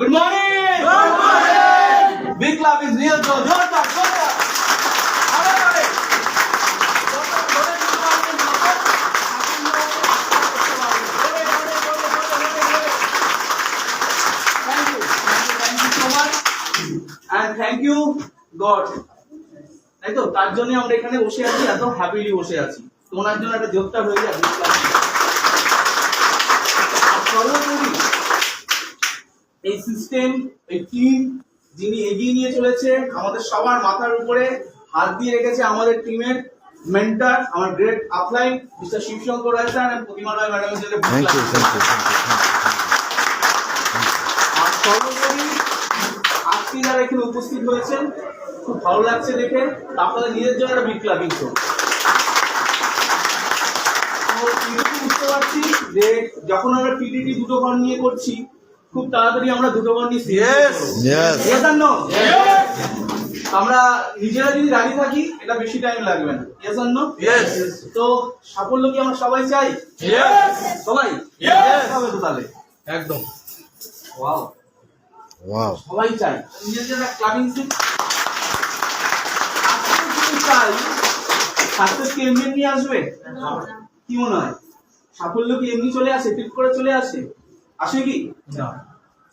Good morning. Good morning. Big clap is real. Jordan. And thank you God. তাই তো তার জন্য আমরা এখানে বসে আছি, এত হ্যাপিলি বসে আছি। তোমার জন্য একটা যোগটা হয়ে যাবে। সর্বোপরি এই সিস্টেম, এই টিম যিনি এগিয়ে নিয়ে চলেছে আমাদের সবার মাথার উপরে হাত দিয়ে রেখেছে, আমাদের টিমের মেন্টর, আমার গ্রেট আপলাইন মিস্টার শিবশঙ্কর রায় স্যার এবং প্রতিমা রায় ম্যাডামের জন্য থ্যাংক ইউ। আর সর্বোপরি আজকে যারা এখানে উপস্থিত হয়েছেন খুব ভালো লাগছে দেখে, আপনাদের নিজের জন্য একটা বিগ ক্লাবিং শো। বুঝতে পারছি যে যখন আমরা টিটিটি দুটো ঘর নিয়ে করছি, খুব তাড়াতাড়ি আমরা দুটো ঘর নিয়ে আমরা নিজেরা যদি দাঁড়িয়ে থাকি এটা বেশি টাইম লাগবে না। তো সাফল্য কি আমরা সবাই চাই? সবাই হবে তো তাহলে একদম সবাই চাই নিজেদের একটা ক্লাবিং সিট। চাই সাকসেস কি এমনি নিয়ে আসবে? কি মনে হয় সাফল্য কি এমনি চলে আসে, ঠিক করে চলে আসে? আসে কি না?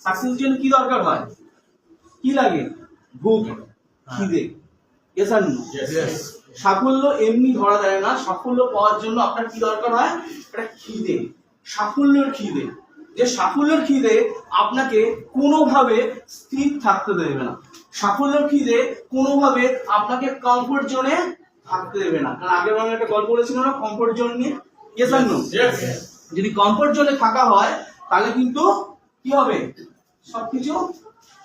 সাকসেসের জন্য কি দরকার হয়? কি লাগে? ভুক, খিদে। ইয়েস আর নো? সাফল্য এমনি ধরা দেয় না। সাফল্য পাওয়ার জন্য আপনার কি দরকার হয়? একটা খিদে, সাফল্যের খিদে। যে সাফল্যের খিদে আপনাকে কোনোভাবে স্থির থাকতে দেবে না। সাফল্যের খিদে কোনোভাবে আপনাকে কমফোর্ট জোনে থাকতে দেবে না। কারণ আগের বার একটা গল্প বলেছিলাম না কমফোর্ট জোন নিয়ে। ইয়েস আর নো? যদি কমফোর্ট জোনে থাকা হয় তাহলে কিন্তু কি হবে? সবকিছু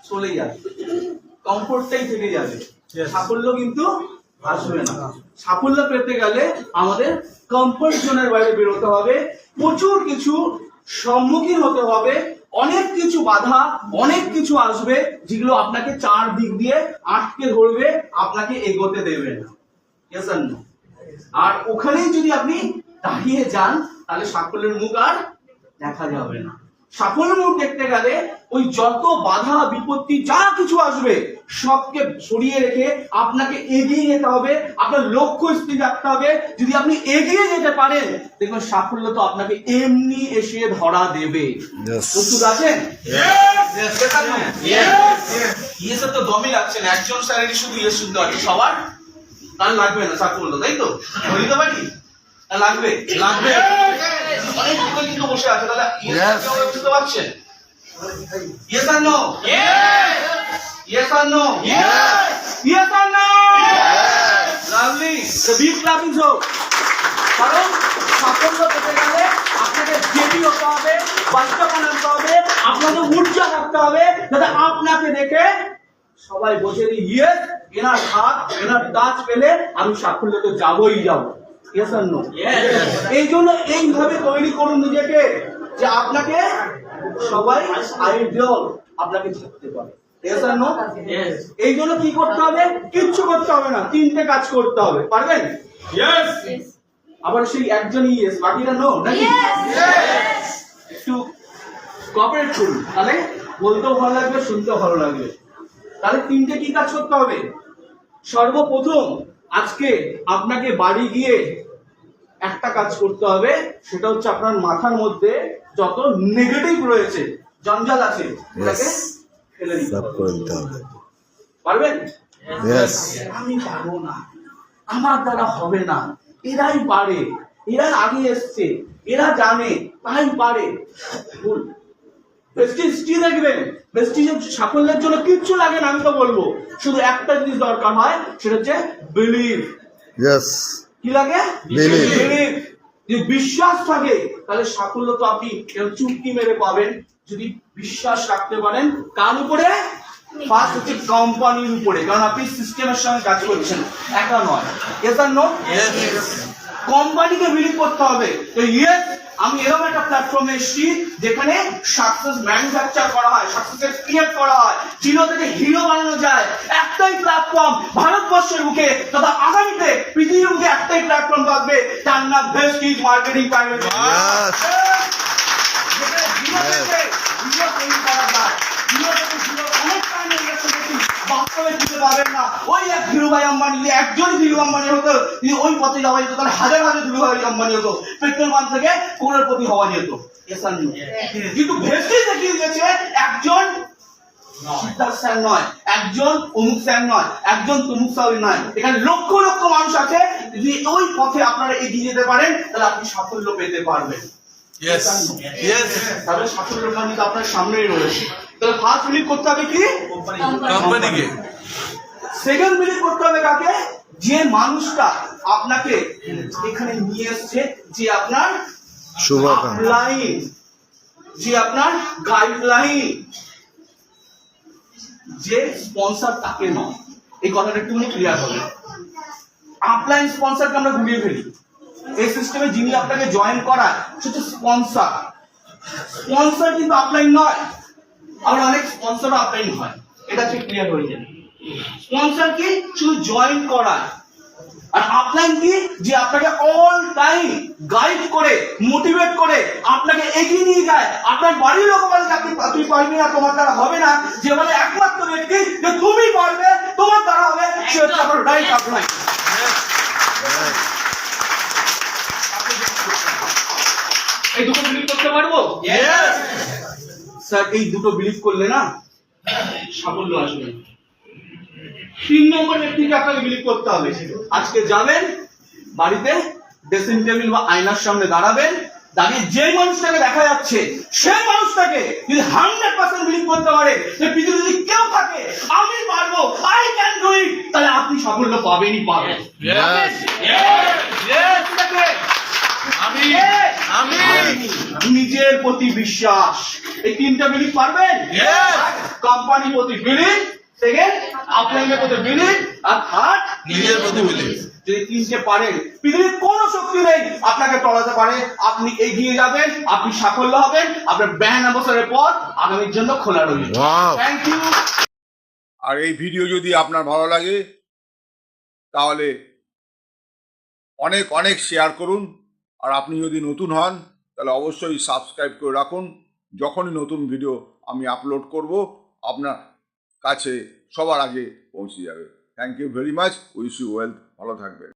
চলে যাবে, কমফোর্টটাই থেকে যাবে, সাফল্য কিন্তু আসবে না। সাফল্য পেতে গেলে আমাদের কমফোর্ট জোনের বাইরে বেরোতে হবে, প্রচুর কিছু সম্মুখীন হতে হবে, অনেক কিছু বাধা, অনেক কিছু আসবে যেগুলো আপনাকে চার দিক দিয়ে আটকে ধরবে, আপনাকে এগোতে দেবে না। ইয়েস আর নো? আর ওখানেই যদি আপনি দাঁড়িয়ে যান তাহলে সাফল্যের মুখ আর দেখা যাবে না। সাফল্যের মুখ দেখতে গেলে ওই যত বাধা বিপত্তি যা কিছু আসবে সবকে সরিয়ে রেখে আপনাকে এগিয়ে যেতে হবে, আপনার লক্ষ্য স্থির রাখতে হবে। যদি আপনি এগিয়ে যেতে পারেন দেখবেন সাফল্য তো আপনাকে এমনি এসে ধরা দেবে। প্রস্তুত আছেন? ইয়েস তো দমই লাগছে না, একজন স্যারেরই শুধু ইয়েস শুনতে পারি, সবার তার লাগবে না সাফল্য, তাই তো? বলতে পারি লাগবে লাগবে। অনেক people কিন্তু বসে আছে, তাহলে বুঝতে পারছেন? Yes or no? Yes or no? Yes or no? Lovely. The big clapping show. কারণ সাফল্য পেতে গেলে আপনাকে জেদি হতে হবে, বাস্তব আনতে হবে, আপনাকে ঊর্জা থাকতে হবে যাতে আপনাকে দেখে সবাই বসে দিই ইয়েস, এনার হাত এনার টাচ পেলে আমি সাফল্যতে যাবই যাবো। Yes or no? এই জন্য এইভাবে তৈরি করুন নিজেকে যে আপনাকে সবাই আইডল আপনাকে থাকতে পারে। Yes or no? এই জন্য কি করতে হবে? কিচ্ছু করতে হবে না, তিনটে কাজ করতে হবে। পারবেন? Yes. আবার সেই একজনই ইয়েস, বাকিরা নো নাকি? একটু কোঅপারেট করুন, তাহলে বলতেও ভালো লাগবে, শুনতেও ভালো লাগবে। তাহলে তিনটে কি কাজ করতে হবে? সর্বপ্রথম আজকে আপনাকে বাড়ি গিয়ে একটা কাজ করতে হবে, সেটা হচ্ছে আপনার মাথার মধ্যে যত নেগেটিভ রয়েছে, জঞ্জাল আছে, সেটাকে ফেলে দিতে হবে। পারবেন? আমি পারবো না, আমার দ্বারা হবে না, এরাই পারে, এরা আগে এসছে, এরা জানে, তাই পারে। ভুল। প্রেস্টিজ দেখবেন, প্রেস্টিজের সাফল্যের জন্য কিচ্ছু লাগে না, আমি তো বলবো শুধু একটা জিনিস দরকার হয়, সেটা হচ্ছে বিলিভ। কি লাগে? বিলিভ। যদি বিশ্বাস থাকে তাহলে সাফল্য তো আপনি চুটকি মেরে পাবেন। যদি বিশ্বাস রাখতে পারেন কার উপরে? ফার্স্ট হচ্ছে কোম্পানির উপরে, কারণ আপনি সিস্টেমের সঙ্গে কাজ করছেন, একা নয়। ইয়েস আর নো? কোম্পানিকে বিলিভ করতে হবে। ইয়েস, আমি এরকম একটা প্ল্যাটফর্মে এসেছি যেখানে সাকসেস ম্যানুফ্যাকচার করা হয়, সাকসেস ক্রিয়েট করা হয়, জিরো থেকে হিরো বানানো যায়। একটাই প্ল্যাটফর্ম ভারতবর্ষের বুকে তথা আগামীতে পৃথিবীর বুকে একটাই প্ল্যাটফর্ম থাকবে, তার নাম ভেস্টিজ মার্কেটিং প্রাইভেট লিমিটেড। যেখানে জিরো থেকে হিরো তৈরি করা যায়। অনেক টাইম হয়ে গেছে, বাস্তবে খুঁজে পাবেন না। ওই এক ধীরুভাই আম্বানি, যদি একজন ধীরু আম্বানি হতো, যদি ওই পথে যাওয়া যেত, তাহলে হাজার হাজার ধীরুভাই আম্বানি হতো, পেট্রোল পাম্প থেকে করোড়পতি হওয়া যেত। কিন্তু ভেস্টে দেখিয়ে দিয়েছে একজন সিদ্ধার্থ স্যার নয়, একজন অমুক স্যার নয়, একজন তমুক স্যার নয়, এখানে লক্ষ লক্ষ মানুষ আছে। যদি ওই পথে আপনারা এগিয়ে যেতে পারেন, তাহলে আপনি সাফল্য পেতে পারবেন। তাহলে সাফল্য কিন্তু আপনার সামনেই রয়েছে। তাহলে ফার্স্ট বিলিভ করতে হবে কি? কোম্পানিকে। সেকেন্ড বিলিভ করতে হবে কাকে? যে মানুষটা আপনাকে এখানে নিয়ে এসছে, যে আপনার আপলাইন, যে আপনার গাইডলাইন, যে স্পন্সর তাকে নয়। এই কথাটা একটু ক্লিয়ার হবে। আপলাইন স্পন্সরকে আমরা ঘুরিয়ে ফেলি। এই সিস্টেমে যিনি আপনাকে জয়েন করায় সেটা স্পন্সর। স্পন্সর কিন্তু আপলাইন নয়। আবার অনেক স্পন্সর আপলাইন হয়, এটা ঠিক ক্লিয়ার হয়ে যাবে। স্পন্সর কি? শুধু জয়েন করায়। আর আপলাইন কি? যে আপনাকে অল টাইম গাইড করে, মোটিভেট করে আপনাকে এগিয়ে নিয়ে যায়। আপনার বাড়ির লোক বলে আপনি পারবি না, তোমার দ্বারা হবে না, যে বলে একমাত্র ব্যক্তি যে তুমি পারবে, তোমার দ্বারা হবে, সে হচ্ছে আপনার রাইট আপলাইন। এই দুটো বিলিভ করতে পারবো স্যার? এই দুটো বিলিভ করলে না সাফল্য আসবে। 3 নম্বর ব্যক্তিকে আপনাকে বিলিভ করতে হবে। আজকে যাবেন বাড়িতে, ড্রেসিং টেবিল বা আয়নার সামনে দাঁড়াবেন, দাঁড়িয়ে যে মানুষটাকে দেখা যাচ্ছে সেই মানুষটাকে যদি 100% বিলিভ করতে পারে যে পৃথিবীতে যদি কেউ থাকে, আমি পারবো, আই ক্যান ডু ইট, তাহলে আপনি সাফল্য পাবেনই পাবেন। নিজের প্রতি বিশ্বাস, এই তিনটা বিলিভ পারবেন? কোম্পানির প্রতি বিলিভ, সেকেন্ড আপনাদের প্রতি বিলিভ, আর থার্ড নিজের প্রতি বিলিভ। যদি তিনটে পারেন, পৃথিবীর কোন শক্তি নেই আপনাকে টলাতে পারে। আপনি এগিয়ে যাবেন, আপনি সাফল্য হবেন, আপনার 52 বছরের পর আগামীর জন্য খোলা রইল। Thank you. আর এই ভিডিও যদি আপনার ভালো লাগে তাহলে অনেক অনেক শেয়ার করুন। আর আপনি যদি নতুন হন তাহলে অবশ্যই সাবস্ক্রাইব করে রাখুন। যখনই নতুন ভিডিও আমি আপলোড করব আপনার কাছে সবার আগে পৌঁছে যাবে। Thank you very much. Wish you wealth. ভালো থাকবেন।